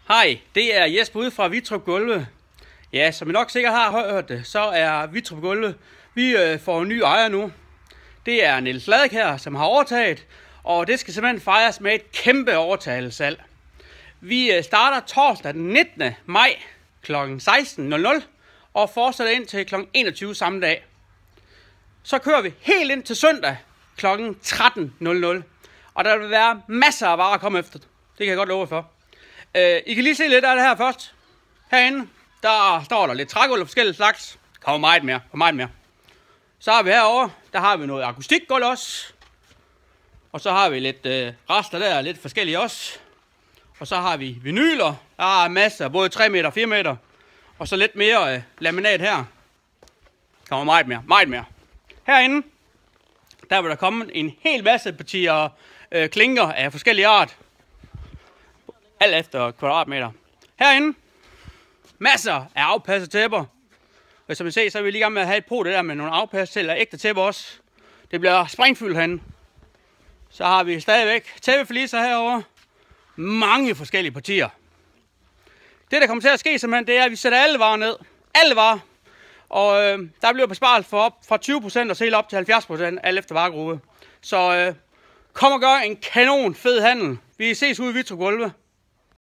Hej, det er Jesper ude fra Vittrup Gulve. Ja, som I nok sikkert har hørt det, så er Vittrup Gulve, vi får en ny ejer nu. Det er Niels Ladik her, som har overtaget, og det skal simpelthen fejres med et kæmpe overtagelsessalg. Vi starter torsdag den 19. maj kl. 16.00 og fortsætter ind til kl. 21 samme dag. Så kører vi helt ind til søndag kl. 13.00, og der vil være masser af varer at komme efter. Det kan jeg godt love for. I kan lige se lidt af det her først. Herinde, der står der lidt trægulv og forskellige slags. Der kommer meget mere. Så har vi herovre, der har vi noget akustikgulv også. Og så har vi lidt rester der, lidt forskellige også. Og så har vi vinyler. Der er masser, både 3 meter og 4 meter. Og så lidt mere laminat her. Der kommer meget mere. Herinde, der vil der komme en hel masse partier klinker af forskellige art. Alt efter kvadratmeter. Herinde, masser af afpassede tæpper. Og som I ser, så er vi lige i gang med at have et på det der med nogle afpassede eller ægte tæpper også. Det bliver springfyldt herinde. Så har vi stadigvæk tæppefliser herovre. Mange forskellige partier. Det der kommer til at ske simpelthen, det er, at vi sætter alle varer ned. Alle varer. Og der bliver besparelse for op fra 20% og helt op til 70% alt efter varegruppe. Så kom og gør en kanon fed handel. Vi ses ude i Vittrup Gulve.